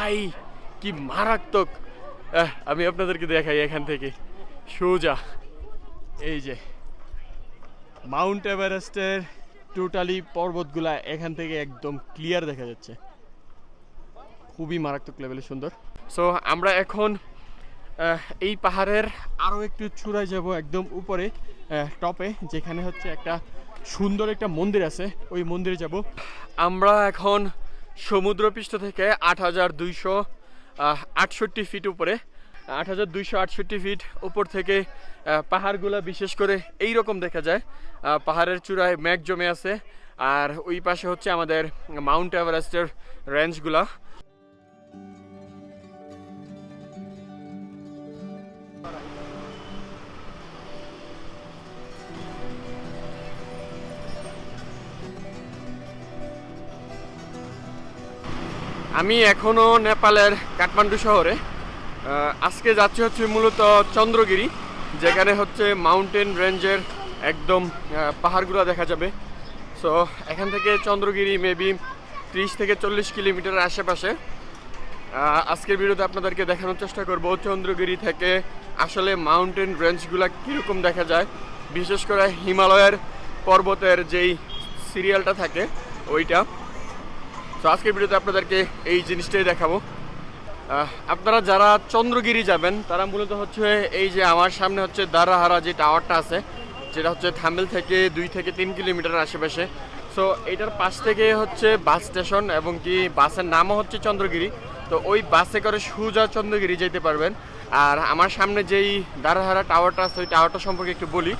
ভাই কি মারাত্মক। আমি আপনাদেরকে দেখাই এখান থেকে সোজা এই যে মাউন্ট এভারেস্টের টোটালি পর্বতগুলা এখান থেকে একদম ক্লিয়ার দেখা যাচ্ছে, খুবই মারাত্মক লেভেলে সুন্দর। সো আমরা এখন এই পাহাড়ের আরও একটু চূড়ায় যাব, একদম উপরে টপে, যেখানে হচ্ছে একটা সুন্দর একটা মন্দির আছে, ওই মন্দিরে যাব। আমরা এখন সমুদ্রপৃষ্ঠ থেকে ৮,২৬৮ ফিট উপরে, ৮,২৬৮ ফিট উপর থেকে পাহাড়গুলা বিশেষ করে এই রকম দেখা যায়। পাহাড়ের চূড়ায় মেঘ জমে আছে, আর ওই পাশে হচ্ছে আমাদের মাউন্ট এভারেস্টের রেঞ্জগুলা। আমি এখনো নেপালের কাঠমান্ডু শহরে। আজকে যাচ্ছি হচ্ছে মূলত চন্দ্রগিরি, যেখানে হচ্ছে মাউন্টেন রেঞ্জের একদম পাহাড়গুলো দেখা যাবে। সো এখান থেকে চন্দ্রগিরি মেবি 30 থেকে 40 কিলোমিটার আশেপাশে। আজকের ভিডিওতে আপনাদেরকে দেখানোর চেষ্টা করব চন্দ্রগিরি থেকে আসলে মাউন্টেন রেঞ্জগুলো কীরকম দেখা যায়, বিশেষ করে হিমালয়ের পর্বতের যেই সিরিয়ালটা থাকে ওইটা। তো আজকের ভিডিওতে আপনাদেরকে এই জিনিসটাই দেখাবো। আপনারা যারা চন্দ্রগিরি যাবেন তারা মূলত হচ্ছে এই যে আমার সামনে হচ্ছে দারাহারা যে টাওয়ারটা আছে, যেটা হচ্ছে থাম্বেল থেকে 2 থেকে 3 কিলোমিটার আশেপাশে। সো এইটার পাশ থেকে হচ্ছে বাস স্টেশন, এবং কি বাসের নামও হচ্ছে চন্দ্রগিরি। তো ওই বাসে করে সোজা চন্দ্রগিরি যেতে পারবেন। আর আমার সামনে যেই দারাহারা টাওয়ারটা আছে ওই টাওয়ারটা সম্পর্কে একটু বলি।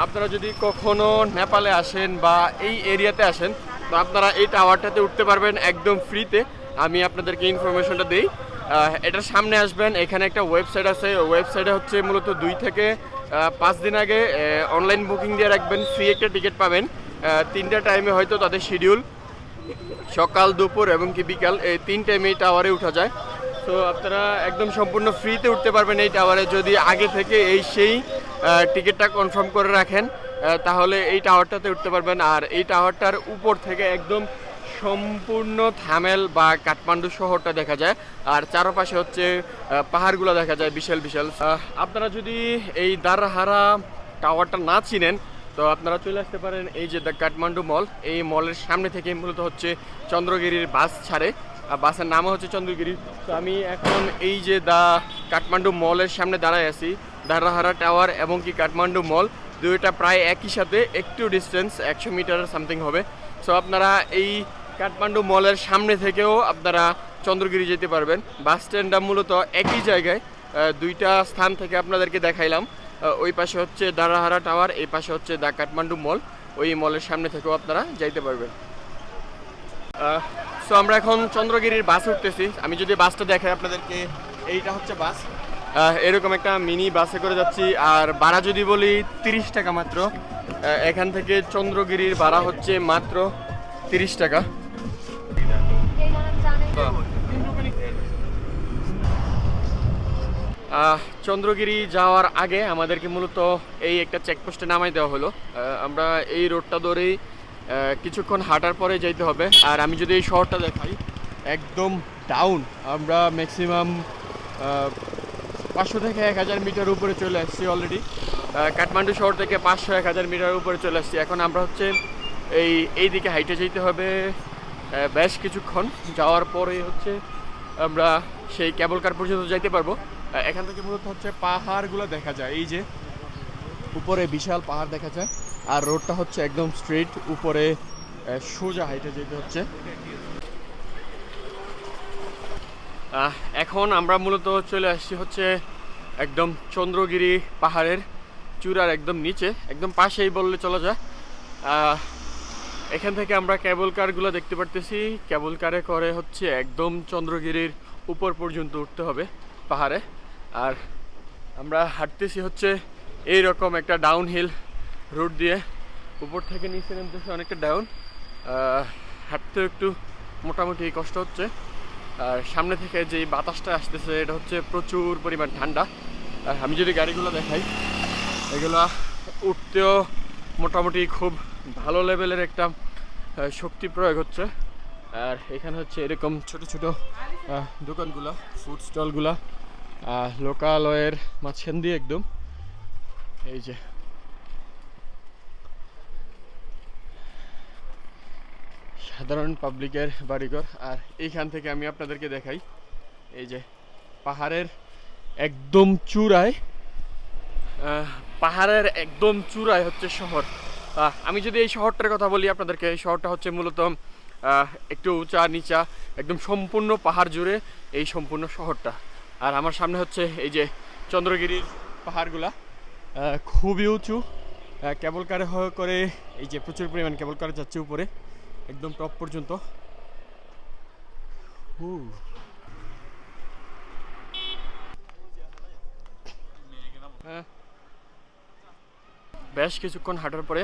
আপনারা যদি কখনো নেপালে আসেন বা এই এরিয়াতে আসেন, তো আপনারা এই টাওয়ারটাতে উঠতে পারবেন একদম ফ্রিতে। আমি আপনাদেরকে ইনফরমেশনটা দিই। এটার সামনে আসবেন, এখানে একটা ওয়েবসাইট আছে, ওই ওয়েবসাইটে হচ্ছে মূলত 2 থেকে 5 দিন আগে অনলাইন বুকিং দিয়ে রাখবেন, ফ্রি একটা টিকিট পাবেন। 3টা টাইমে হয়তো তাদের শিডিউল, সকাল দুপুর এবং কি বিকাল, এই 3 টাইমে এই টাওয়ারে উঠা যায়। তো আপনারা একদম সম্পূর্ণ ফ্রিতে উঠতে পারবেন এই টাওয়ারে, যদি আগে থেকে সেই টিকিটটা কনফার্ম করে রাখেন, তাহলে এই টাওয়ারটাতে উঠতে পারবেন। আর এই টাওয়ারটার উপর থেকে একদম সম্পূর্ণ থামেল বা কাঠমান্ডু শহরটা দেখা যায়, আর চারপাশে হচ্ছে পাহাড়গুলো দেখা যায় বিশাল বিশাল। আপনারা যদি এই দারহারা টাওয়ারটা না চিনেন, তো আপনারা চলে আসতে পারেন এই যে দ্য কাঠমান্ডু মল। এই মলের সামনে থেকে মূলত হচ্ছে চন্দ্রগিরির বাস ছাড়ে, বাসের নামও হচ্ছে চন্দ্রগিরি। তো আমি এখন এই যে দ্য কাঠমান্ডু মলের সামনে দাঁড়ায় আছি। দারহারা টাওয়ার এবং কি কাঠমান্ডু মল দুইটা প্রায় একই সাথে, একটু ডিস্টেন্স 100 মিটার সামথিং হবে। সো আপনারা এই কাঠমান্ডু মলের সামনে থেকেও আপনারা চন্দ্রগিরি যেতে পারবেন। বাস স্ট্যান্ডটা মূলত একই জায়গায়, 2টা স্থান থেকে আপনাদেরকে দেখাইলাম। ওই পাশে হচ্ছে দারাহারা টাওয়ার, এই পাশে হচ্ছে দ্য কাঠমান্ডু মল। ওই মলের সামনে থেকেও আপনারা যাইতে পারবেন। সো আমরা এখন চন্দ্রগিরির বাস উঠতেছি। আমি যদি বাসটা দেখাই আপনাদেরকে, এইটা হচ্ছে বাস। এরকম একটা মিনি বাসে করে যাচ্ছি। আর ভাড়া যদি বলি 30 টাকা মাত্র। এখান থেকে চন্দ্রগিরির ভাড়া হচ্ছে মাত্র 30 টাকা। চন্দ্রগিরি যাওয়ার আগে আমাদেরকে মূলত এই একটা চেকপোস্টে নামাই দেওয়া হলো। আমরা এই রোডটা ধরেই কিছুক্ষণ হাঁটার পরে যাইতে হবে। আর আমি যদি এই শহরটা দেখাই, একদম ডাউন, আমরা ম্যাক্সিমাম 500 থেকে 1000 মিটার উপরে চলে আসছি অলরেডি। কাঠমান্ডু শহর থেকে 500-1000 মিটার উপরে চলে আসছি। এখন আমরা হচ্ছে এই দিকে হাইটে যেতে হবে বেশ কিছুক্ষণ। যাওয়ার পরে হচ্ছে আমরা সেই কেবল কার পর্যন্ত যাইতে পারবো। এখান থেকে মূলত হচ্ছে পাহাড়গুলো দেখা যায়, এই যে উপরে বিশাল পাহাড় দেখা যায়। আর রোডটা হচ্ছে একদম স্ট্রেট উপরে সোজা হাইটে যেতে হচ্ছে। এখন আমরা মূলত চলে আসছি হচ্ছে একদম চন্দ্রগিরি পাহাড়ের চূড়ার একদম নিচে, একদম পাশেই বললে চলা যায়। এখান থেকে আমরা কেবল কারগুলো দেখতে পারতেছি। কেবল কারে করে হচ্ছে একদম চন্দ্রগিরির উপর পর্যন্ত উঠতে হবে পাহাড়ে। আর আমরা হাঁটতেছি হচ্ছে এই রকম একটা ডাউন হিল রুট দিয়ে, উপর থেকে নিচে নামতেছে অনেকটা ডাউন। হাঁটতে একটু মোটামুটি কষ্ট হচ্ছে। আর সামনে থেকে যে বাতাসটা আসতেছে এটা হচ্ছে প্রচুর পরিমাণ ঠান্ডা। আর আমি যদি গাড়িগুলো দেখাই, এগুলো উঠতেও মোটামুটি খুব ভালো লেভেলের একটা শক্তি প্রয়োগ হচ্ছে। আর এখানে হচ্ছে এরকম ছোট ছোট দোকানগুলা, ফুড স্টলগুলা লোকালয়ের মাঝখান দিয়ে একদম। এই যে সাধারণ পাবলিকের বাড়িঘর। আর এইখান থেকে আমি আপনাদেরকে দেখাই, এই যে পাহাড়ের একদম চূড়ায়, হচ্ছে শহর। আমি যদি এই শহরটার কথা বলি আপনাদেরকে, এই শহরটা হচ্ছে মূলত একটু উঁচা নিচা, একদম সম্পূর্ণ পাহাড় জুড়ে এই সম্পূর্ণ শহরটা। আর আমার সামনে হচ্ছে এই যে চন্দ্রগিরির পাহাড়গুলা, খুবই উঁচু। কেবল কারে করে এই যে প্রচুর পরিমাণ কেবল কার যাচ্ছে উপরে একদম টপ পর্যন্ত। বেশ কিছুক্ষণ হাঁটার পরে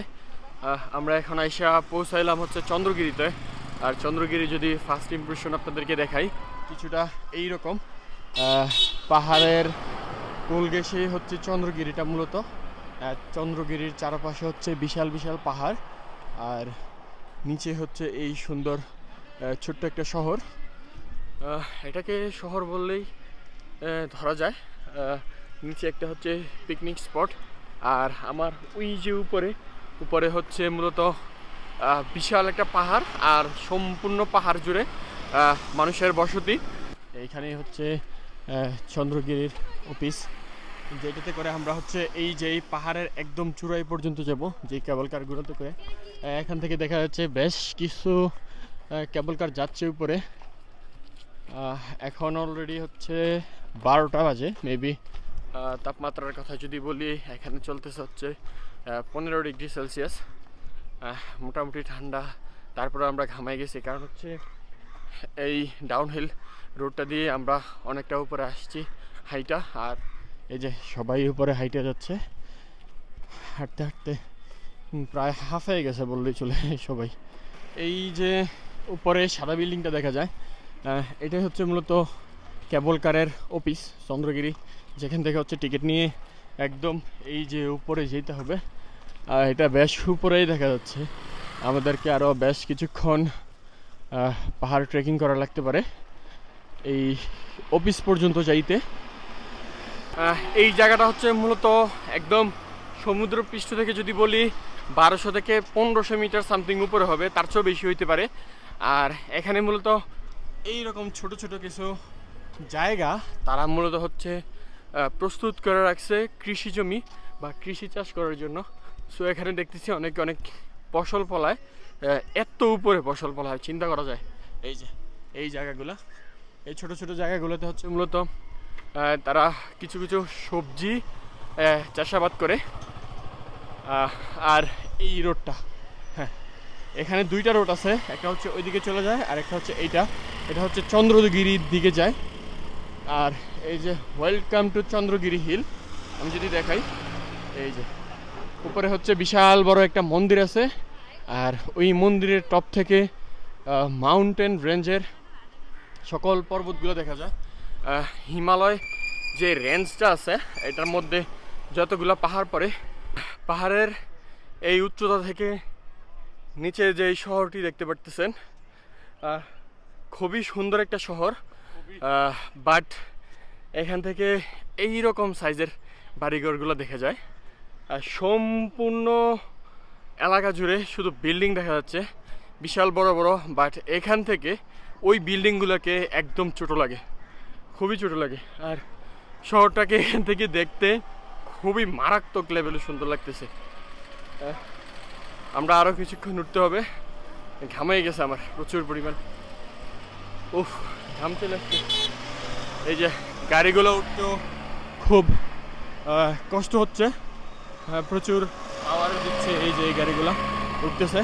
আমরা এখন আইসা পৌঁছাইলাম হচ্ছে চন্দ্রগিরিতে। আর চন্দ্রগিরি যদি ফার্স্ট ইমপ্রেশন আপনাদেরকে দেখাই, কিছুটা এইরকম। পাহাড়ের কোল ঘেঁষে হচ্ছে চন্দ্রগিরিটা মূলত। চন্দ্রগিরির চারপাশে হচ্ছে বিশাল বিশাল পাহাড়, আর নিচে হচ্ছে এই সুন্দর ছোট্ট একটা শহর। এটাকে শহর বললেই ধরা যায়। নিচে একটা হচ্ছে পিকনিক স্পট, আর আমার ওই যে উপরে হচ্ছে মূলত বিশাল একটা পাহাড়, আর সম্পূর্ণ পাহাড় জুড়ে মানুষের বসতি। এইখানেই হচ্ছে চন্দ্রগিরির অফিস, যেটাতে করে আমরা হচ্ছে এই যে এই পাহাড়ের একদম চূড়াই পর্যন্ত যাব, যে কেবল কারগুলোতে করে। এখান থেকে দেখা যাচ্ছে বেশ কিছু কেবল কার যাচ্ছে উপরে। এখন অলরেডি হচ্ছে 12টা বাজে মেবি। তাপমাত্রার কথা যদি বলি, এখানে চলতেছে হচ্ছে 15 ডিগ্রি সেলসিয়াস, মোটামুটি ঠান্ডা। তারপরে আমরা ঘামাই গেছি, কারণ হচ্ছে এই ডাউনহিল রোডটা দিয়ে আমরা অনেকটা উপরে আসছি হাইটা। আর এই যে সবাই উপরে হাইটে যাচ্ছে, হাঁটতে হাঁটতে প্রায় হাফ হয়ে গেছে বললেই চলে সবাই। এই যে উপরে সাদা বিল্ডিংটা দেখা যায়, এটাই হচ্ছে মূলত কেবল কারের অফিস চন্দ্রগিরি, যেখান থেকে হচ্ছে টিকিট নিয়ে একদম এই যে উপরে যেতে হবে। আর এটা বেশ উপরেই দেখা যাচ্ছে, আমাদেরকে আরও বেশ কিছুক্ষণ পাহাড় ট্রেকিং করা লাগতে পারে এই অফিস পর্যন্ত যাইতে। এই জায়গাটা হচ্ছে মূলত একদম সমুদ্র পৃষ্ঠ থেকে যদি বলি 1200 থেকে 1500 মিটার সামথিং উপরে হবে, তার চেয়েও বেশি হইতে পারে। আর এখানে মূলত এইরকম ছোট ছোট কিছু জায়গা তারা মূলত হচ্ছে প্রস্তুত করে রাখছে কৃষি জমি বা কৃষি চাষ করার জন্য। সো এখানে দেখতেছি অনেক অনেক ফসল ফলায়, এত উপরে ফসল ফলায় চিন্তা করা যায়। এই যে এই জায়গাগুলো, এই ছোট ছোট জায়গাগুলোতে হচ্ছে মূলত তারা কিছু কিছু সবজি চাষাবাদ করে। আর এই রোডটা, হ্যাঁ এখানে দুইটা রোড আছে, একটা হচ্ছে ওইদিকে চলে যায় আর একটা হচ্ছে এটা হচ্ছে চন্দ্রগিরির দিকে যায়। আর এই যে ওয়েলকাম টু চন্দ্রগিরি হিল, আমি যদি দেখাই, এই যে উপরে হচ্ছে বিশাল বড় একটা মন্দির আছে, আর ওই মন্দিরের টপ থেকে মাউন্টেন রেঞ্জের সকল পর্বতগুলো দেখা যায়। হিমালয় যে রেঞ্জটা আছে এটার মধ্যে যতগুলো পাহাড় পড়ে, পাহাড়ের এই উচ্চতা থেকে নিচে যে শহরটি দেখতে পারতেছেন, খুবই সুন্দর একটা শহর। বাট এখান থেকে এই রকম সাইজের বাড়িঘরগুলো দেখা যায়, আর সম্পূর্ণ এলাকা জুড়ে শুধু বিল্ডিং দেখা যাচ্ছে বিশাল বড় বড়। বাট এখান থেকে ওই বিল্ডিংগুলোকে একদম ছোট লাগে, খুবই ছোট লাগে। আর শহরটাকে এখান থেকে দেখতে খুবই মারাত্মক লেভেলে সুন্দর লাগতেছে। আমরা আরও কিছুক্ষণ উঠতে হবে, ঘামাই গেছে আমার প্রচুর পরিমাণ, উফ ঘাম চলে আসছে। এই যে গাড়িগুলো উঠতেও খুব কষ্ট হচ্ছে, প্রচুর পাওয়ার দিচ্ছে এই যে এই গাড়িগুলো উঠতেছে।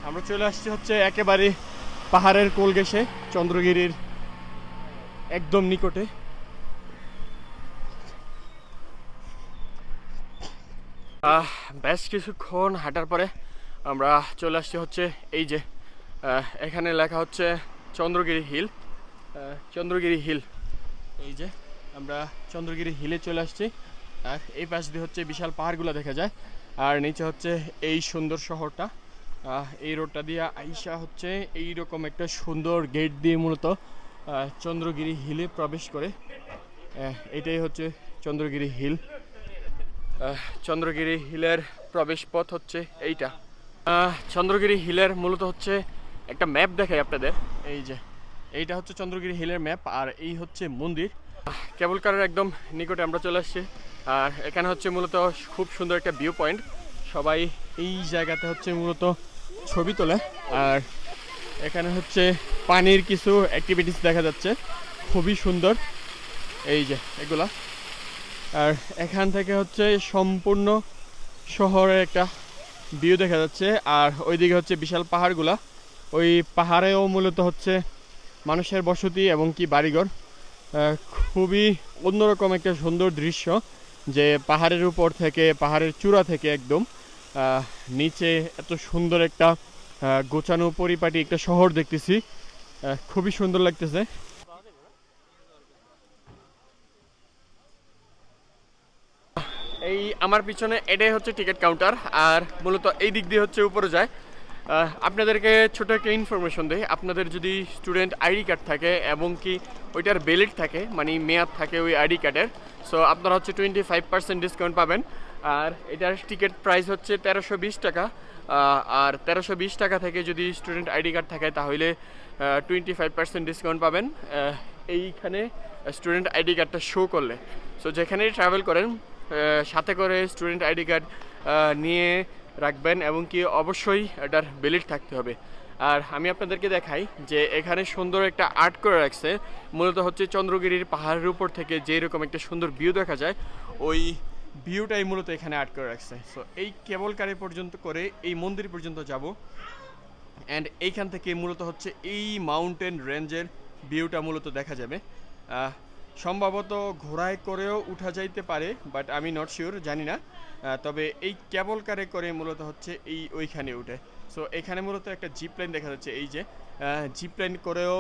আমরা চলে আসছি হচ্ছে একেবারে পাহাড়ের কোল ঘেঁষে চন্দ্রগিরির একদম নিকটে। বেশ কিছুক্ষণ হাঁটার পরে আমরা চলে আসছি হচ্ছে এই যে এখানে লেখা হচ্ছে চন্দ্রগিরি হিল, চন্দ্রগিরি হিল। এই যে আমরা চন্দ্রগিরি হিলে চলে আসছি, আর এই পাশ দিয়ে হচ্ছে বিশাল পাহাড়গুলো দেখা যায়, আর নিচে হচ্ছে এই সুন্দর শহরটা। এই রোডটা দিয়ে আইসা হচ্ছে এইরকম একটা সুন্দর গেট দিয়ে মূলত চন্দ্রগিরি হিলে প্রবেশ করে। এটাই হচ্ছে চন্দ্রগিরি হিল। চন্দ্রগিরি হিলের প্রবেশ পথ হচ্ছে এইটা। চন্দ্রগিরি হিলের মূলত হচ্ছে একটা ম্যাপ দেখাই আপনাদের। এই যে এইটা হচ্ছে চন্দ্রগিরি হিলের ম্যাপ, আর এই হচ্ছে মন্দির। কেবল কারের একদম নিকটে আমরা চলে আসছি। আর এখানে হচ্ছে মূলত খুব সুন্দর একটা ভিউ পয়েন্ট। সবাই এই জায়গাতে হচ্ছে মূলত ছবি তোলে। আর এখানে হচ্ছে পানির কিছু অ্যাক্টিভিটিস দেখা যাচ্ছে, খুবই সুন্দর এই যে এগুলা। আর এখান থেকে হচ্ছে সম্পূর্ণ শহরের একটা ভিউ দেখা যাচ্ছে। আর ওইদিকে হচ্ছে বিশাল পাহাড়গুলা, ওই পাহাড়েও মূলত হচ্ছে মানুষের বসতি এবং কি বাড়িঘর। খুবই অন্যরকম একটা সুন্দর দৃশ্য, যে পাহাড়ের উপর থেকে, পাহাড়ের চূড়া থেকে একদম নিচে এত সুন্দর একটা গোছানো পরিপাটি একটা শহর দেখতেছি। খুবই সুন্দর লাগতেছে। এই আমার পিছনে এটাই হচ্ছে টিকিট কাউন্টার, আর মূলত এই দিক দিয়ে হচ্ছে উপরে যায়। আপনাদেরকে ছোট একটা ইনফরমেশন দেই, আপনাদের যদি স্টুডেন্ট আইডি কার্ড থাকে এবং কি ওইটার ভ্যালিড থাকে, মানে মেয়াদ থাকে ওই আইডি কার্ডের, সো আপনারা হচ্ছে 25% ডিসকাউন্ট পাবেন। আর এটার টিকিট প্রাইস হচ্ছে 1320 টাকা। আর 1320 টাকা থেকে যদি স্টুডেন্ট আইডি কার্ড থাকে তাহলে 25% ডিসকাউন্ট পাবেন এইখানে স্টুডেন্ট আইডি কার্ডটা শো করলে। সো যেখানেই ট্রাভেল করেন সাথে করে স্টুডেন্ট আইডি কার্ড নিয়ে রাখবেন, এবং কি অবশ্যই এটার ভ্যালিড থাকতে হবে। আর আমি আপনাদেরকে দেখাই যে এখানে সুন্দর একটা আর্ট করে রাখছে, মূলত হচ্ছে চন্দ্রগিরির পাহাড়ের উপর থেকে যেরকম একটা সুন্দর ভিউ দেখা যায়, ওই ভিউটাই মূলত এখানে আর্ট করে রাখছে। সো এই কেবল কারে পর্যন্ত করে এই মন্দির পর্যন্ত যাব, অ্যান্ড এইখান থেকে মূলত হচ্ছে এই মাউন্টেন রেঞ্জের ভিউটা মূলত দেখা যাবে। সম্ভবত ঘোড়ায় করেও উঠা যাইতে পারে, বাট আমি নট শিওর, জানি না। তবে এই কেবল কারে করে মূলত হচ্ছে এই ওইখানে উঠে। সো এখানে মূলত একটা জিপ লাইন দেখা যাচ্ছে, এই যে জিপ লাইন করেও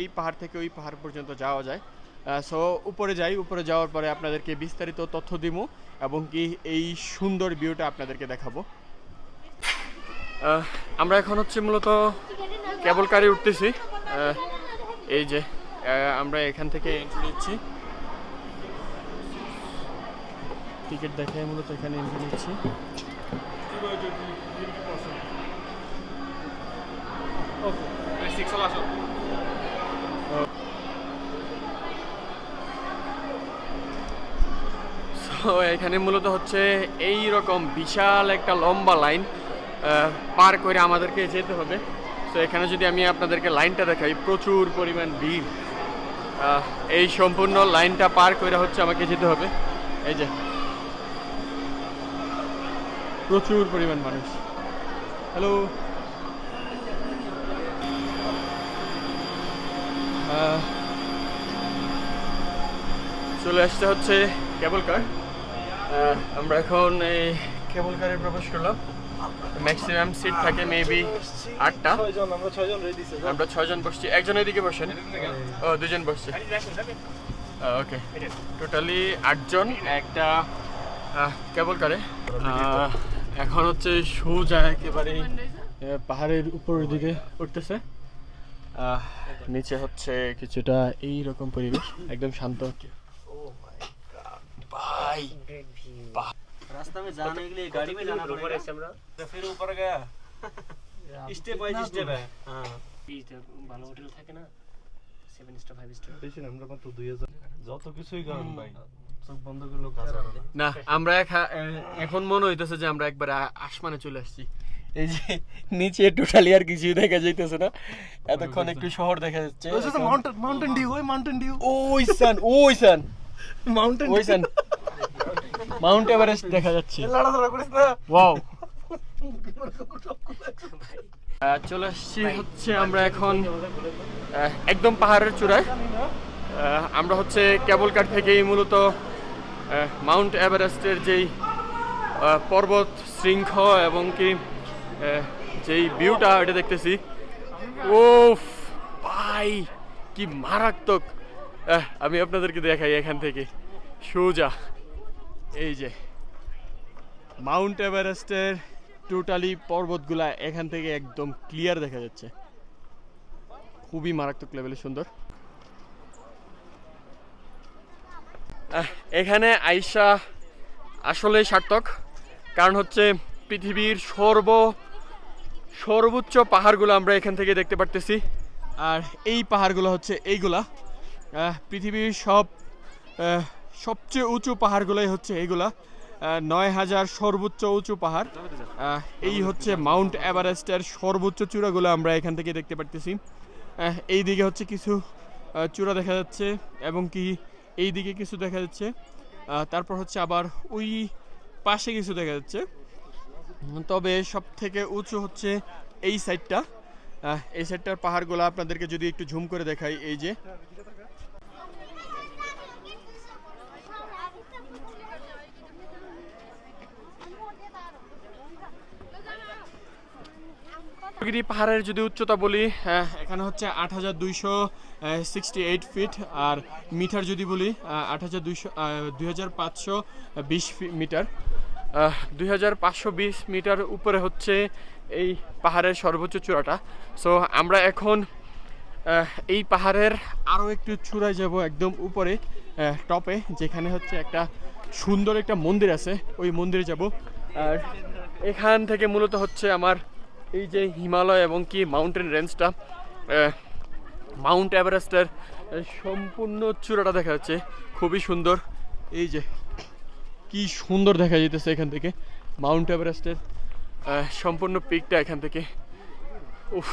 এই পাহাড় থেকে ওই পাহাড় পর্যন্ত যাওয়া যায়। সো উপরে যাই, উপরে যাওয়ার পরে আপনাদেরকে বিস্তারিত তথ্য দিব এবং কি এই সুন্দর ভিউটা আপনাদেরকে দেখাবো। আমরা এখন হচ্ছে মূলত কেবল কারে উঠতেছি। এই যে আমরা এখান থেকে এন্ট্রি নিচ্ছি, টিকিট দেখায় মূলত এখানে এন্ট্রি নিচ্ছি। সো এখানে মূলত হচ্ছে এই রকম বিশাল একটা লম্বা লাইন পার করে আমাদেরকে যেতে হবে। সো এখানে যদি আমি আপনাদেরকে লাইনটা দেখাই, প্রচুর পরিমাণ ভিড়। এই সম্পূর্ণ লাইনটা পার করে হচ্ছে আমাকে যেতে হবে। এই যে প্রচুর পরিমাণ মানুষ। হ্যালো, চলে আসতে হচ্ছে কেবল কার। আমরা এখন এই কেবল কারে প্রবেশ করলাম। ম্যাক্সিমাম সিট থাকে মেবি 8টা। আমরা 6 জন বসছি, একজন এদিকে বসেন। ও 2 জন বসছে, ওকে। টোটালি 8 জন একটা কেবল কারে। এখন হচ্ছে সোজা একেবারে পাহাড়ের উপরের দিকে উঠতেছে। নিচে হচ্ছে কিছুটা এই রকম পরিবেশ, একদম শান্ত। भाई रास्ता में जाने के लिए गाड़ी में जाना पड़ेगा फिर ऊपर गया स्टेप बाय स्टेप है। हां ভালো হোটেল থাকে না 7 স্টার 5 স্টার বেশি না, আমরা মাত্র 2000 যত কিছুই করেন ভাই চোখ বন্ধ করে লোক কাজ করে না। আমরা এখন মনে হইতেছে যে আমরা একবার আসমানে চলে আসছি। এই যে নিচে টোটালি আর কিছুই দেখা যাইতেছে না, এতক্ষণ একটু শহর দেখা যাচ্ছে। মাউন্টেন ডিউ, ওই মাউন্টেন ডিউ, ওই সান মাউন্ট এভারেস্ট দেখা যাচ্ছে। লড়াচড়া করিস না, ওয়াও। চলে আসছি হচ্ছে আমরা এখন একদম পাহাড়ের চূড়ায়। আমরা হচ্ছে কেবল কার থেকেই মূলত মাউন্ট এভারেস্টের যেই পর্বত শৃঙ্খ এবং কি যেই ভিউটা এটা দেখতেছি। ওফ ভাই কি মারাত্মক! আমি আপনাদেরকে দেখাই এখান থেকে সোজা এই যে মাউন্ট এভারেস্টের টোটালি পর্বতগুলা এখান থেকে একদম ক্লিয়ার দেখা যাচ্ছে, খুবই মারাত্মক লেভেলে সুন্দর। এখানে আইসা আসলে সার্থক, কারণ হচ্ছে পৃথিবীর সর্বোচ্চ পাহাড়গুলো আমরা এখান থেকে দেখতে পারতেছি। আর এই পাহাড়গুলো হচ্ছে এইগুলা, পৃথিবীর সবচেয়ে উঁচু পাহাড়গুলোই হচ্ছে এইগুলা, 9000 সর্বোচ্চ উঁচু পাহাড়। এই হচ্ছে মাউন্ট এভারেস্টের সর্বোচ্চ চূড়াগুলো আমরা এখান থেকে দেখতে পারতেছি। এই দিকে হচ্ছে কিছু চূড়া দেখা যাচ্ছে, এবং কি এই দিকে কিছু দেখা যাচ্ছে, তারপর হচ্ছে আবার ওই পাশে কিছু দেখা যাচ্ছে। তবে সব থেকে উঁচু হচ্ছে এই সাইডটা, এই সাইডটার পাহাড়গুলো আপনাদেরকে যদি একটু ঝুম করে দেখাই, এই যে গিরি পাহাড়ের যদি উচ্চতা বলি, এখানে হচ্ছে 8268 ফিট, আর মিটার যদি বলি 2520 মিটার, 2520 মিটার উপরে হচ্ছে এই পাহাড়ের সর্বোচ্চ চূড়াটা। সো আমরা এখন এই পাহাড়ের আরও একটু চূড়ায় যাব, একদম উপরে টপে, যেখানে হচ্ছে একটা সুন্দর একটা মন্দির আছে, ওই মন্দিরে যাব। আর এখান থেকে মূলত হচ্ছে আমার এই যে হিমালয় এবং কি মাউন্টেন রেঞ্জটা, মাউন্ট এভারেস্টের সম্পূর্ণ চূড়াটা দেখা যাচ্ছে, খুবই সুন্দর। এই যে কি সুন্দর দেখা যেতেছে এখান থেকে মাউন্ট এভারেস্টের সম্পূর্ণ পিকটা এখান থেকে, উফ,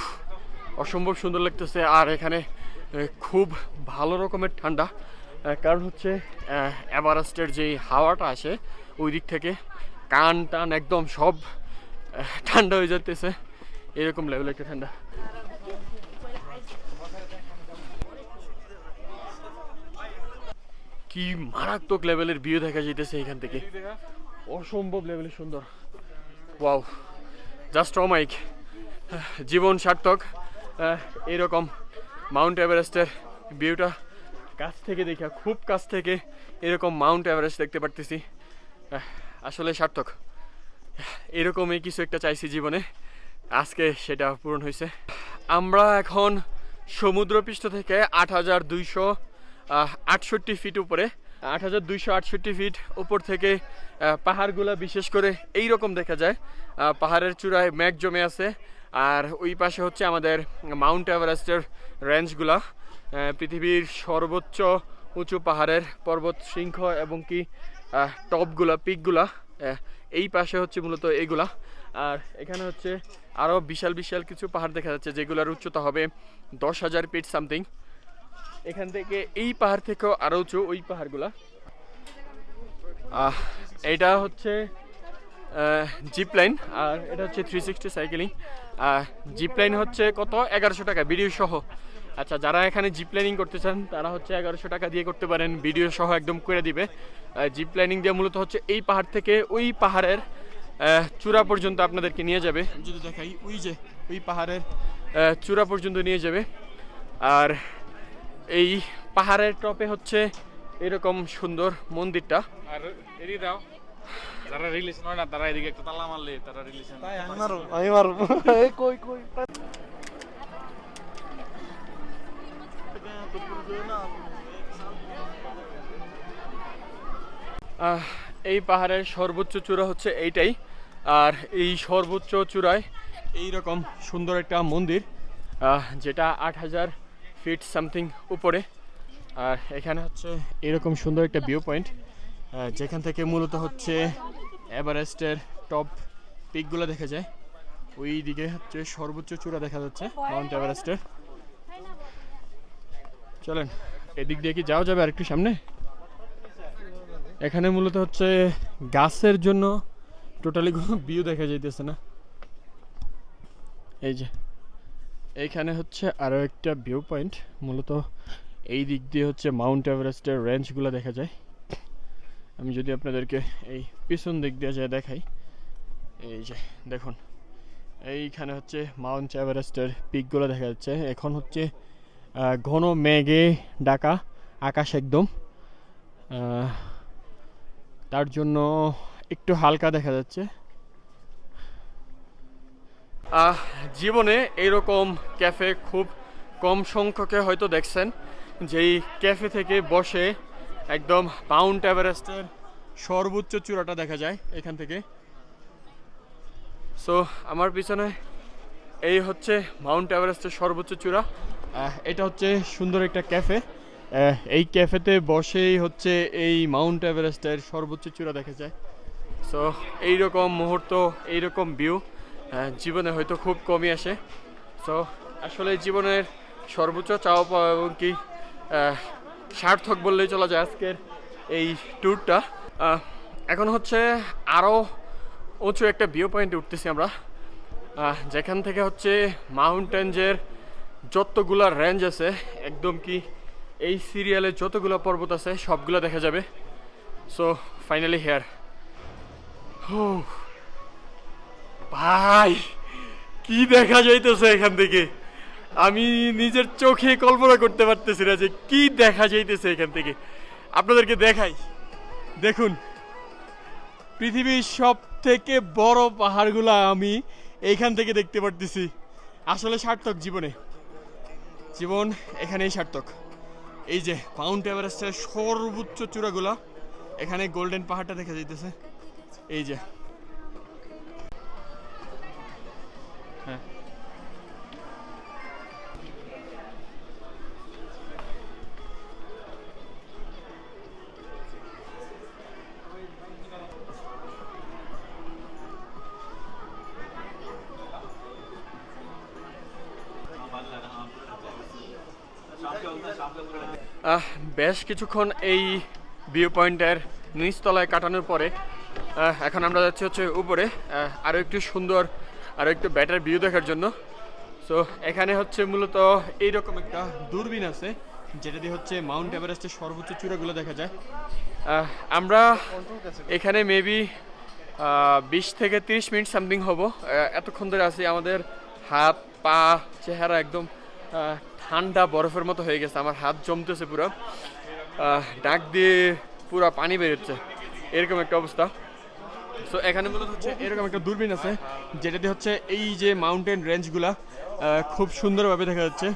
অসম্ভব সুন্দর লাগতেছে। আর এখানে খুব ভালো রকমের ঠান্ডা, কারণ হচ্ছে এভারেস্টের যে হাওয়াটা আসে ওই দিক থেকে কান টান একদম সব ঠান্ডা হয়ে যেতেছে, এরকম লেভেলের একটা ঠান্ডা। কি মারাত্মক লেভেলের ভিউ দেখা যাইতেছে এখান থেকে, অসম্ভব লেভেলের সুন্দর। ওয়াও, জাস্ট অমাইক, জীবন সার্থক। এরকম মাউন্ট এভারেস্টের ভিউটা কাছ থেকে দেখা, খুব কাছ থেকে এরকম মাউন্ট এভারেস্ট দেখতে পারতেছি, আসলে সার্থক। এরকমই কিছু একটা চাইছি জীবনে, আজকে সেটা পূরণ হয়েছে। আমরা এখন সমুদ্রপৃষ্ঠ থেকে 8268 ফিট উপরে, 8268 ফিট উপর থেকে পাহাড়গুলো বিশেষ করে এই রকম দেখা যায়, পাহাড়ের চূড়ায় মেঘ জমে আছে। আর ওই পাশে হচ্ছে আমাদের মাউন্ট এভারেস্টের রেঞ্জগুলা, পৃথিবীর সর্বোচ্চ উঁচু পাহাড়ের পর্বত শৃঙ্গ এবং কি টপগুলা, পিকগুলা এই পাশে হচ্ছে মূলত এইগুলা। আর এখানে হচ্ছে আরও বিশাল বিশাল কিছু পাহাড় দেখা যাচ্ছে, যেগুলোর উচ্চতা হবে 10,000 ফিট সামথিং। এখান থেকে এই পাহাড় থেকেও আরও উঁচু ওই পাহাড়গুলা। এটা হচ্ছে জিপ লাইন, আর এটা হচ্ছে 360 সাইকেলিং। জিপ লাইন হচ্ছে কত, 1100 টাকা ভিডিও সহ। আচ্ছা, যারা এখানে জিপ লাইনিং করতে চান তারা হচ্ছে 1100 টাকা দিয়ে করতে পারেন, ভিডিও সহ একদম করে দিবে। জিপ লাইনিং দিয়ে মূলত হচ্ছে এই পাহাড় থেকে ওই পাহাড়ের চূড়া পর্যন্ত আপনাদেরকে নিয়ে যাবে, যদি দেখাই ওই যে ওই পাহাড়ের চূড়া পর্যন্ত নিয়ে যাবে। আর এই পাহাড়ের টপে হচ্ছে এরকম সুন্দর মন্দিরটা। আর এদিকে দাও, যারা রিলিজ হয় না তারা এদিকে একটা তালা মারলে তারা রিলিজ হয়। আমি মারবো এই কই কই এই পাহাড়ের সর্বোচ্চ চূড়া হচ্ছে এইটাই। আর এই সর্বোচ্চ চূড়ায় এইরকম সুন্দর একটা মন্দির, যেটা 8000 ফিট সামথিং উপরে। আর এখানে হচ্ছে এরকম সুন্দর একটা ভিউ পয়েন্ট, যেখান থেকে মূলত হচ্ছে এভারেস্টের টপ পিকগুলো দেখা যায়। ওই দিকে হচ্ছে সর্বোচ্চ চূড়া দেখা যাচ্ছে মাউন্ট এভারেস্টের। চলেন এদিক দিয়ে কি যাওয়া যাবে আর একটু সামনে। এখানে মূলত হচ্ছে গাছের জন্য টোটালি কোনো ভিউ দেখা যাইতেছে না। এই যে এইখানে হচ্ছে আরও একটা ভিউ পয়েন্ট, মূলত এই দিক দিয়ে হচ্ছে মাউন্ট এভারেস্টের রেঞ্জগুলো দেখা যায়। আমি যদি আপনাদেরকে এই পিছন দিক দিয়ে যায় দেখাই, এই যে দেখুন এইখানে হচ্ছে মাউন্ট এভারেস্টের পিকগুলো দেখা যাচ্ছে। এখন হচ্ছে ঘন মেঘে ঢাকা আকাশ একদম, তার জন্য একটু হালকা দেখা যাচ্ছে। জীবনে এইরকম ক্যাফে খুব কম সংখ্যকে হয়তো দেখছেন, যেই ক্যাফে থেকে বসে একদম মাউন্ট এভারেস্টের সর্বোচ্চ চূড়াটা দেখা যায় এখান থেকে। সো আমার পিছনে এই হচ্ছে মাউন্ট এভারেস্টের সর্বোচ্চ চূড়া। এটা হচ্ছে সুন্দর একটা ক্যাফে। এই ক্যাফেতে বসেই হচ্ছে এই মাউন্ট এভারেস্টের সর্বোচ্চ চূড়া দেখা যায়। সো এইরকম মুহূর্ত, এইরকম ভিউ জীবনে হয়তো খুব কমই আসে। সো আসলে জীবনের সর্বোচ্চ চাওয়া পাওয়া এবং কি সার্থক বললেই চলা যায় আজকের এই ট্যুরটা। এখন হচ্ছে আরও উঁচু একটা ভিউ পয়েন্টে উঠতেছি আমরা, যেখান থেকে হচ্ছে মাউন্টেনজের যতগুলা রেঞ্জ আছে, একদম কি এই সিরিয়ালে যতগুলো পর্বত আছে সবগুলো দেখা যাবে। So finally here. ভাই কি দেখা যাইতেছে এখান থেকে, আমি নিজের চোখে কল্পনা করতে পারতেছি না যে কি দেখা যাইতেছে এখান থেকে। আপনাদেরকে দেখাই, দেখুন পৃথিবীর সব থেকে বড় পাহাড়গুলা আমি এইখান থেকে দেখতে পারতেছি। আসলে সার্থক জীবনে, জীবন এখানেই সার্থক। এই যে মাউন্ট এভারেস্টের সর্বোচ্চ চূড়াগুলা, এখানে গোল্ডেন পাহাড়টা দেখা যাইতেছে। এই যে হ্যাঁ, বেশ কিছুক্ষণ এই ভিউ পয়েন্টের নিচতলায় কাটানোর পরে এখন আমরা যাচ্ছি হচ্ছে উপরে আরও একটু সুন্দর, আরও একটু বেটার ভিউ দেখার জন্য। সো এখানে হচ্ছে মূলত এইরকম একটা দূরবীন আছে, যেটা দিয়ে হচ্ছে মাউন্ট এভারেস্টের সর্বোচ্চ চূড়াগুলো দেখা যায়। আমরা এখানে মেবি 20 থেকে 30 মিনিট সামথিং হবো, এতক্ষণ ধরে আছি। আমাদের হাত পা চেহারা একদম ঠান্ডা বরফের মতো হয়ে গেছে, আমার হাত জমতেছে পুরো, ডাক দিয়ে পুরো পানি বেরোচ্ছে, এরকম একটা অবস্থা। সো এখানে মূলত হচ্ছে এরকম একটা দূরবীন আছে, যেটা দিয়ে হচ্ছে এই যে মাউন্টেন রেঞ্জগুলা খুব সুন্দরভাবে দেখা যাচ্ছে।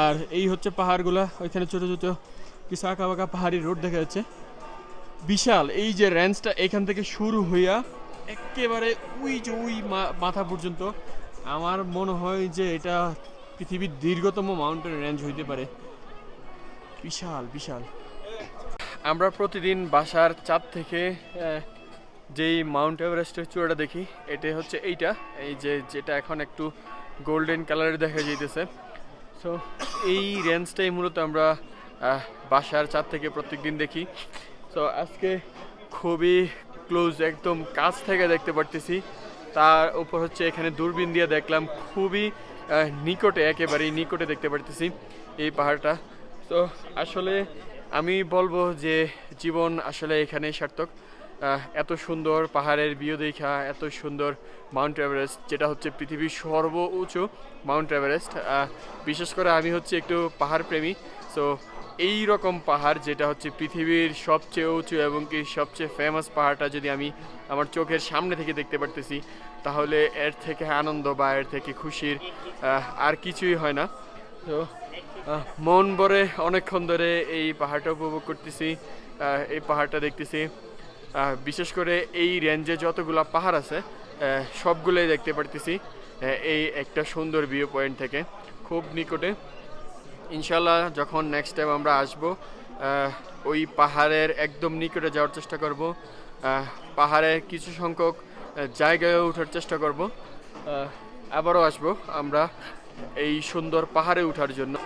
আর এই হচ্ছে পাহাড়গুলা, ওইখানে ছোটো ছোটো কিছু আঁকা বাঁকা পাহাড়ি রোড দেখা যাচ্ছে। বিশাল এই যে রেঞ্জটা এখান থেকে শুরু হইয়া একেবারে ওই যে ওই মাথা পর্যন্ত, আমার মনে হয় যে এটা পৃথিবীর দীর্ঘতম মাউন্টেন রেঞ্জ হইতে পারে। বিশাল বিশাল। আমরা প্রতিদিন বাসার চাঁদ থেকে যেই মাউন্ট এভারেস্টের চূড়াটা দেখি, এটা হচ্ছে এইটা, এই যে যেটা এখন একটু গোল্ডেন কালারের দেখা যাইতেছে। সো এই রেঞ্জটাই মূলত আমরা বাসার চাঁদ থেকে প্রত্যেকদিন দেখি। তো আজকে খুবই ক্লোজ, একদম কাছ থেকে দেখতে পারতেছি। তার উপর হচ্ছে এখানে দূরবীন দিয়ে দেখলাম, খুবই নিকটে, একেবারেই নিকটে দেখতে পারতেছি এই পাহাড়টা। তো আসলে আমি বলবো যে জীবন আসলে এখানেই সার্থক। এত সুন্দর পাহাড়ের ভিউ দেখা, এত সুন্দর মাউন্ট এভারেস্ট, যেটা হচ্ছে পৃথিবীর সর্বোচ্চ মাউন্ট এভারেস্ট। বিশেষ করে আমি হচ্ছে একটু পাহাড় প্রেমী। সো এই রকম পাহাড়, যেটা হচ্ছে পৃথিবীর সবচেয়ে উঁচু এবং কি সবচেয়ে ফেমাস পাহাড়টা যদি আমি আমার চোখের সামনে থেকে দেখতে পারতেছি, তাহলে এর থেকে আনন্দ বা এর থেকে খুশির আর কিছুই হয় না। তো মন ভরে অনেকক্ষণ ধরে এই পাহাড়টা উপভোগ করতেছি, এই পাহাড়টা দেখতেছি। বিশেষ করে এই রেঞ্জে যতগুলো পাহাড় আছে সবগুলোই দেখতে পারতেছি এই একটা সুন্দর ভিউ পয়েন্ট থেকে, খুব নিকটে। ইনশাল্লাহ যখন নেক্সট টাইম আমরা আসবো, ওই পাহাড়ের একদম নিকটে যাওয়ার চেষ্টা করব, পাহাড়ের কিছু সংখ্যক জায়গায় ওঠার চেষ্টা করব। আবারও আসবো আমরা এই সুন্দর পাহাড়ে ওঠার জন্য।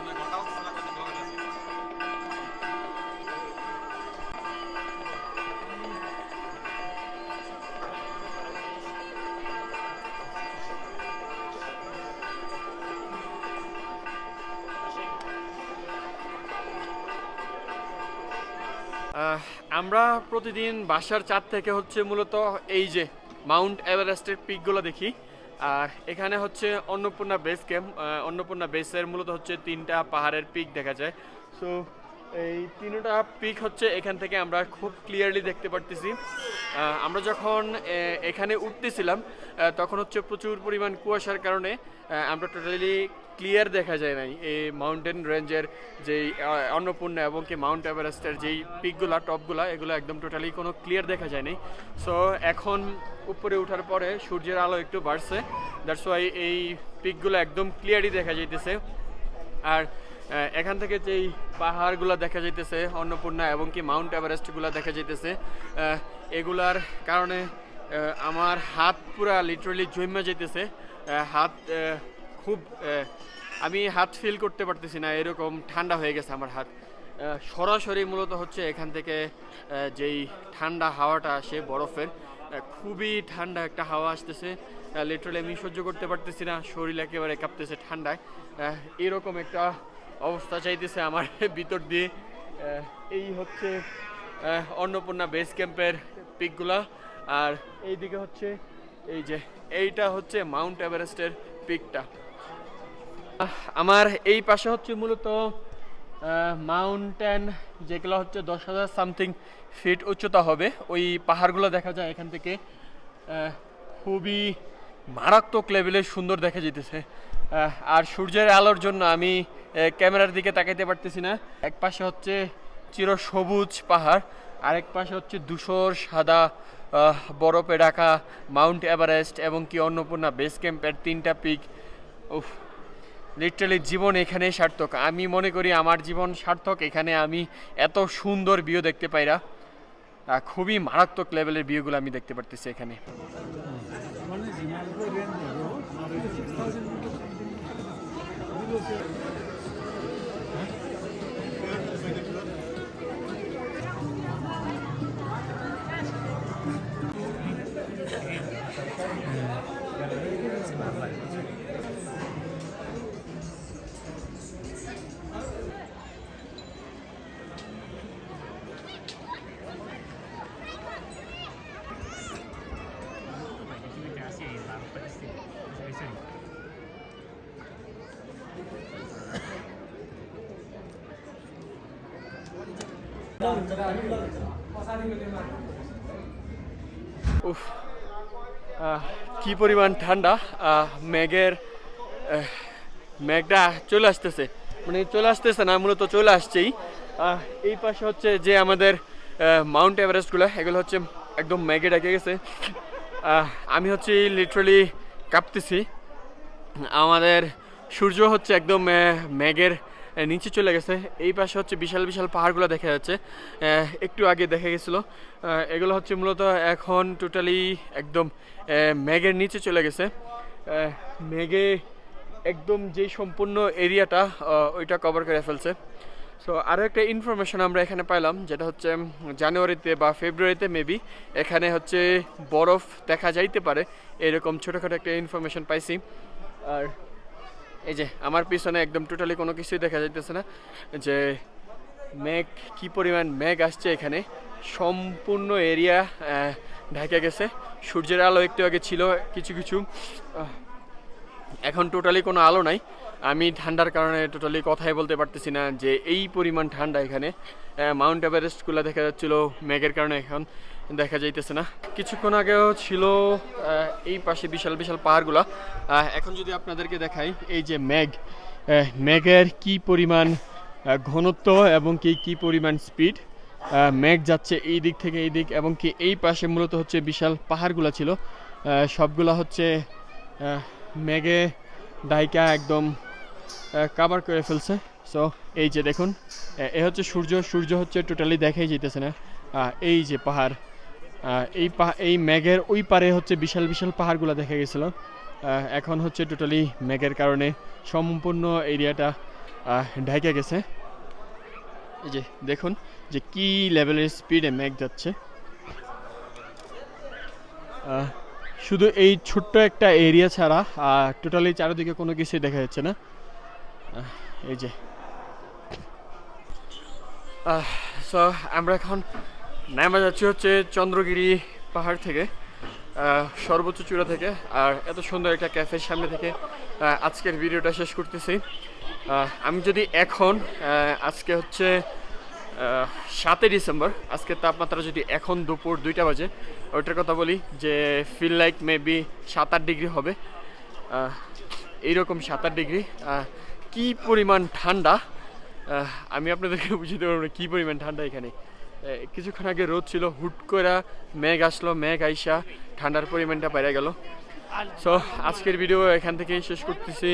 আমরা প্রতিদিন বাসার চাঁদ থেকে হচ্ছে মূলত এই যে মাউন্ট এভারেস্টের পিকগুলো দেখি। আর এখানে হচ্ছে অন্নপূর্ণা বেস ক্যাম্প, অন্নপূর্ণা বেসের মূলত হচ্ছে 3টা পাহাড়ের পিক দেখা যায়। সো এই তিনটা পিক হচ্ছে এখান থেকে আমরা খুব ক্লিয়ারলি দেখতে পারতেছি। আমরা যখন এখানে উঠতেছিলাম তখন হচ্ছে প্রচুর পরিমাণ কুয়াশার কারণে আমরা টোটালি ক্লিয়ার দেখা যায় নাই এই মাউন্টেন রেঞ্জের যেই অন্নপূর্ণা এবং কি মাউন্ট এভারেস্টের যেই পিকগুলা টপগুলা এগুলো একদম টোটালি কোনো ক্লিয়ার দেখা যায় নাই। সো এখন উপরে ওঠার পরে সূর্যের আলো একটু বাড়ছে, দ্যাটস ওয়াই এই পিকগুলো একদম ক্লিয়ারই দেখা যাইতেছে। আর এখান থেকে যেই পাহাড়গুলো দেখা যাইতেছে অন্নপূর্ণা এবং কি মাউন্ট এভারেস্টগুলো দেখা যাইতেছে, এগুলার কারণে আমার হাত পুরা লিটারালি জমে যাইতেছে। হাত খুব আমি হাত ফিল করতে পারতেছি না, এরকম ঠান্ডা হয়ে গেছে আমার হাত। সরাসরি মূলত হচ্ছে এখান থেকে যেই ঠান্ডা হাওয়াটা আসে বরফের, খুবই ঠান্ডা একটা হাওয়া আসতেছে। লিটারালি আমি সহ্য করতে পারতেছি না, শরীর একেবারে কাঁপতেছে ঠান্ডায়। এরকম একটা অবস্থা চাইতেছে আমার ভিতর দিয়ে। এই হচ্ছে অন্নপূর্ণা বেস ক্যাম্পের পিকগুলা, আর এইদিকে হচ্ছে এই যে এইটা হচ্ছে মাউন্ট এভারেস্টের পিকটা। আমার এই পাশে হচ্ছে মূলত মাউন্টেন, যেগুলো হচ্ছে 10,000 সামথিং ফিট উচ্চতা হবে। ওই পাহাড়গুলো দেখা যায় এখান থেকে, খুবই মারাত্মক লেভেলের সুন্দর দেখা যেতেছে। আর সূর্যের আলোর জন্য আমি ক্যামেরার দিকে তাকাইতে পারতেছি না। এক পাশে হচ্ছে চিরসবুজ পাহাড়, আরেক পাশে হচ্ছে ধূসর সাদা বরফে ঢাকা মাউন্ট এভারেস্ট এবং কি অন্নপূর্ণা বেস ক্যাম্পের তিনটা পিক। উফ, লিটারালি জীবন এখানে সার্থক। আমি মনে করি আমার জীবন সার্থক, এখানে আমি এত সুন্দর ভিউ দেখতে পাইরা। খুবই মারাত্মক লেভেলের ভিউগুলো আমি দেখতে পারতেছি এখানে। উফ, কি পরিমাণ ঠান্ডা। মেঘটা চলে আসতেছে, মানে চলে আসতেছে না, মূলত চলে আসছেই। এই পাশে হচ্ছে যে আমাদের মাউন্ট এভারেস্টগুলো, এগুলো হচ্ছে একদম মেঘে ঢেকে গেছে। আমি হচ্ছে লিটারালি কাঁপতেছি। আমাদের সূর্য হচ্ছে একদম মেঘের নিচে চলে গেছে। এই পাশে হচ্ছে বিশাল বিশাল পাহাড়গুলো দেখা যাচ্ছে, একটু আগে দেখা গেছিলো। এগুলো হচ্ছে মূলত এখন টোটালি একদম মেঘের নিচে চলে গেছে। মেঘে একদম যে সম্পূর্ণ এরিয়াটা ওইটা কভার করে ফেলছে। সো আরও একটা ইনফরমেশন আমরা এখানে পাইলাম, যেটা হচ্ছে জানুয়ারিতে বা ফেব্রুয়ারিতে মেবি এখানে হচ্ছে বরফ দেখা যাইতে পারে, এরকম ছোটোখাটো একটা ইনফরমেশন পাইছি। আর এই যে আমার পিছনে একদম টোটালি কোনো কিছুই দেখা যাইতেছে না, যে মেঘ কি পরিমাণ মেঘ আসছে এখানে, সম্পূর্ণ এরিয়া ঢেকে গেছে। সূর্যের আলো একটু আগে ছিল কিছু কিছু, এখন টোটালি কোনো আলো নাই। আমি ঠান্ডার কারণে টোটালি কথাই বলতে পারতেছি না যে এই পরিমাণ ঠান্ডা এখানে। মাউন্ট এভারেস্টগুলো দেখা যাচ্ছিলো, মেঘের কারণে এখন দেখা যাইতেছে না। কিছুক্ষণ আগেও ছিল এই পাশে বিশাল বিশাল পাহাড়গুলা। এখন যদি আপনাদেরকে দেখাই, এই যে মেঘের কি পরিমাণ ঘনত্ব এবং কি পরিমাণ স্পিড, মেঘ যাচ্ছে এই দিক থেকে এই দিক, এবং কি এই পাশে মূলত হচ্ছে বিশাল পাহাড়গুলা ছিল, সবগুলা হচ্ছে মেঘে ঢাইকা একদম কাভার করে ফেলছে। সো এই যে দেখুন, এ হচ্ছে সূর্য হচ্ছে টোটালি দেখাই যেতেছে না। এই যে পাহাড়, এই মেঘের ওই পারে হচ্ছে বিশাল বিশাল পাহাড়গুলো দেখা গেছিলো, এখন হচ্ছে টোটালি মেঘের কারণে সম্পূর্ণ এরিয়াটা ঢেকে গেছে। এই যে দেখুন যে কি লেভেলের স্পিডে মেঘ যাচ্ছে। শুধু এই ছোট্ট একটা এরিয়া ছাড়া টোটালি চারিদিকে কোনো কিছুই দেখা যাচ্ছে না। এই যে সো আমরা এখন নামা যাচ্ছি হচ্ছে চন্দ্রগিরি পাহাড় থেকে, সর্বোচ্চ চূড়া থেকে। আর এত সুন্দর একটা ক্যাফের সামনে থেকে আজকের ভিডিওটা শেষ করতেছি। আমি যদি এখন আজকে হচ্ছে 7 ডিসেম্বর। আজকের তাপমাত্রা যদি এখন দুপুর 2টা বাজে ওইটার কথা বলি, যে ফিল লাইক মেবি 7-8 ডিগ্রি হবে, এইরকম 7-8 ডিগ্রি। কি পরিমাণ ঠান্ডা আমি আপনাদেরকে বুঝতে পারবো না, কী পরিমাণ ঠান্ডা এখানে। কিছুক্ষণ আগে রোদ ছিল, হুট করে মেঘ আসলো, মেঘ আইসা ঠান্ডার পরিমাণটা বেড়ে গেল। সো আজকের ভিডিও এখান থেকেই শেষ করতেছি,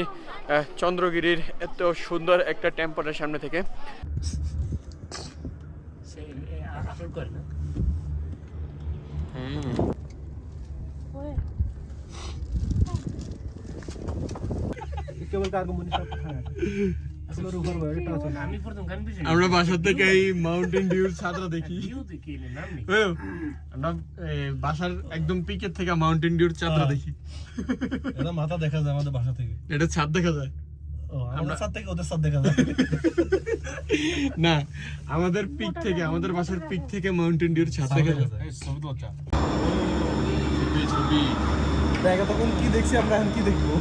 চন্দ্রগিরির এত সুন্দর একটা টেম্পলের সামনে থেকে। আমরা বাসা থেকে এই মাউন্টেন ডিউর ছাদটা দেখি। আমরা বাসার একদম পিকের থেকে মাউন্টেন ডিউর ছাদটা দেখি। এটা মাথা দেখা যায় আমাদের বাসা থেকে। এটা ছাদ দেখা যায়, আমরা ছাদ থেকে ওদের ছাদ দেখা যায় না আমাদের পিক থেকে, আমাদের বাসার পিক থেকে মাউন্টেন ডিউর ছাদ দেখা যায়। দেখা তখন কি দেখছি আমরা, এখন কি দেখবো?